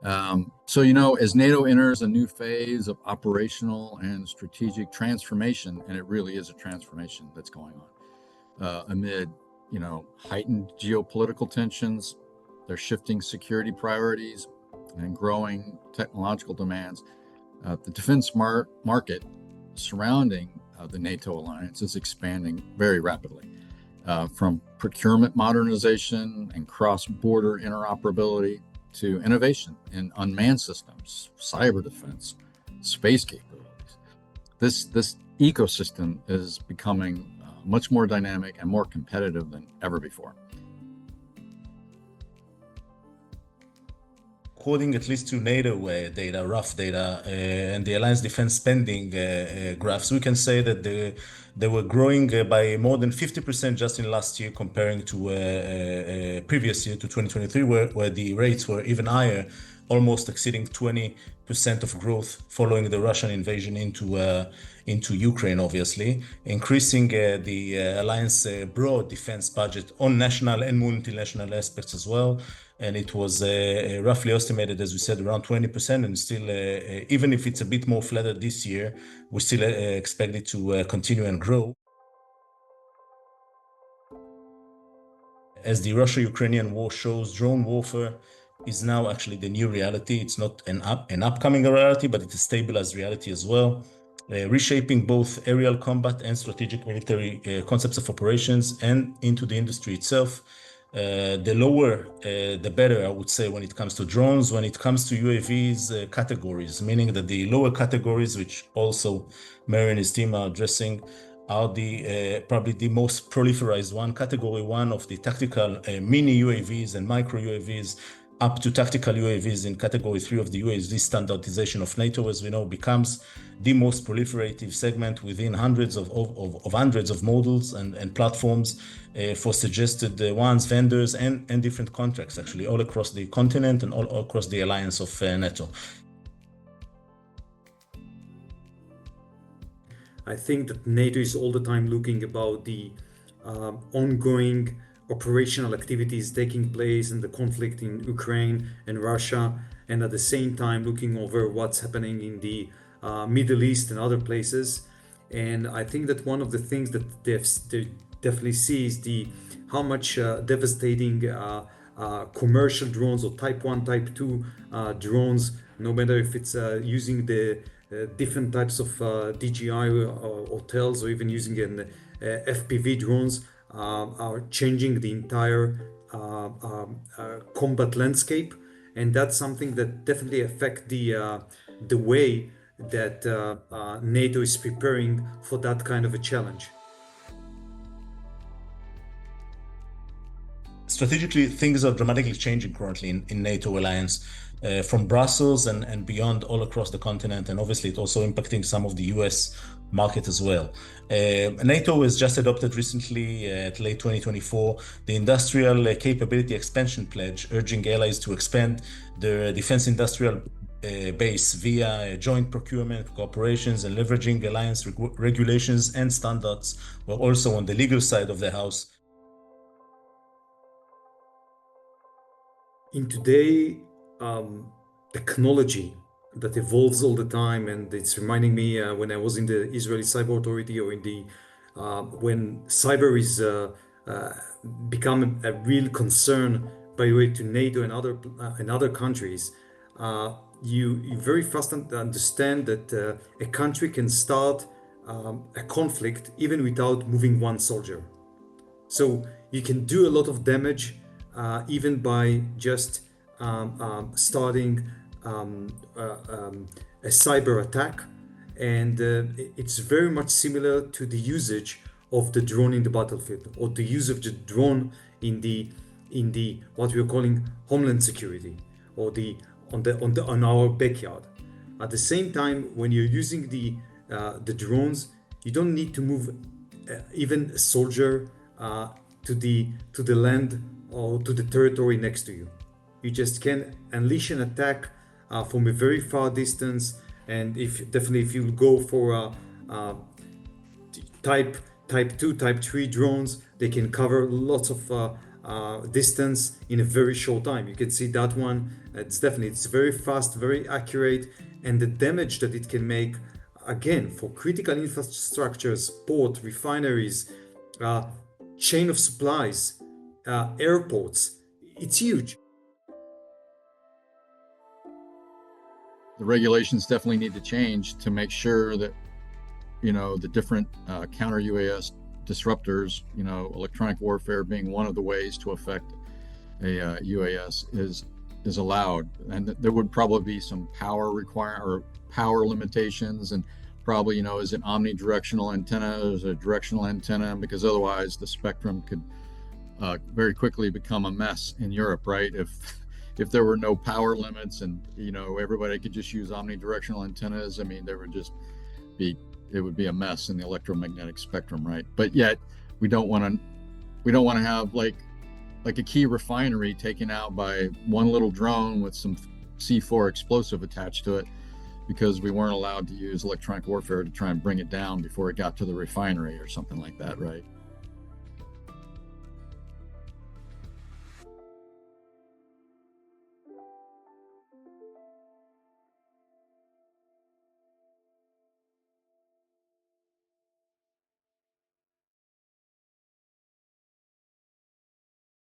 As NATO enters a new phase of operational and strategic transformation, and it really is a transformation that's going on amid, heightened geopolitical tensions, their shifting security priorities, and growing technological demands, the defense market surrounding the NATO alliance is expanding very rapidly. From procurement modernization and cross-border interoperability to innovation in unmanned systems, cyber defense, space capabilities. This ecosystem is becoming much more dynamic and more competitive than ever before. According at least to NATO data, rough data, and the Alliance defense spending graphs, we can say that they were growing by more than 50% just in last year, comparing to previous year, to 2023, where the rates were even higher, almost exceeding 20% of growth following the Russian invasion into Ukraine, obviously, increasing the Alliance broad defense budget on national and multinational aspects as well. And it was roughly estimated, as we said, around 20%, and still, even if it's a bit more flattered this year, we still expect it to continue and grow. As the Russia-Ukrainian war shows, drone warfare is now actually the new reality. It's not an upcoming reality, but it's a stabilized reality as well, reshaping both aerial combat and strategic military concepts of operations and into the industry itself. The lower, the better, I would say, when it comes to drones. When it comes to UAVs categories, meaning that the lower categories, which also Mary and his team are addressing, are the probably the most proliferized one. Category 1 of the tactical mini UAVs and micro UAVs, up to tactical UAVs in category 3 of the UAV standardization of NATO, as we know, becomes the most proliferative segment within hundreds of models and platforms for suggested ones, vendors, and different contracts, actually, all across the continent and all across the alliance of NATO. I think that NATO is all the time looking about the ongoing operational activities taking place in the conflict in Ukraine and Russia, and at the same time looking over what's happening in the Middle East and other places. And I think that one of the things that they definitely see is how much devastating commercial drones or Type 1, Type 2 drones, no matter if it's using the different types of DJI or hotels, or even using an FPV drones, are changing the entire combat landscape. And that's something that definitely affects the way that NATO is preparing for that kind of a challenge. Strategically, things are dramatically changing currently in NATO alliance, from Brussels and beyond, all across the continent, and obviously it's also impacting some of the US market as well. NATO has just adopted recently, at late 2024, the Industrial Capability Expansion Pledge, urging allies to expand their defense industrial base via joint procurement, cooperations, and leveraging alliance regulations and standards. We're also on the legal side of the house. In today, technology that evolves all the time, and it's reminding me when I was in the Israeli Cyber Authority, or in the when cyber is become a real concern, by the way, to NATO and other countries. You very fast understand that a country can start a conflict even without moving one soldier. So you can do a lot of damage even by just starting a cyber attack. And it's very much similar to the usage of the drone in the battlefield, or the use of the drone in the what we're calling homeland security, or on our backyard. At the same time, when you're using the drones, you don't need to move even a soldier to the land or to the territory next to you. You just can unleash an attack from a very far distance. And if you go for type 2, type 3 drones, they can cover lots of distance in a very short time. You can see that one. It's very fast, very accurate, and the damage that it can make, again, for critical infrastructures, port, refineries, chain of supplies, airports, it's huge. The regulations definitely need to change to make sure that, the different counter-UAS disruptors, electronic warfare being one of the ways to affect a UAS is allowed. And there would probably be some power limitations, and probably, is it omnidirectional antenna, is it a directional antenna? Because otherwise the spectrum could very quickly become a mess in Europe, right? If there were no power limits and, everybody could just use omnidirectional antennas, I mean, it would be a mess in the electromagnetic spectrum, right? But yet we don't want to have like a key refinery taken out by one little drone with some C4 explosive attached to it, because we weren't allowed to use electronic warfare to try and bring it down before it got to the refinery or something like that, right?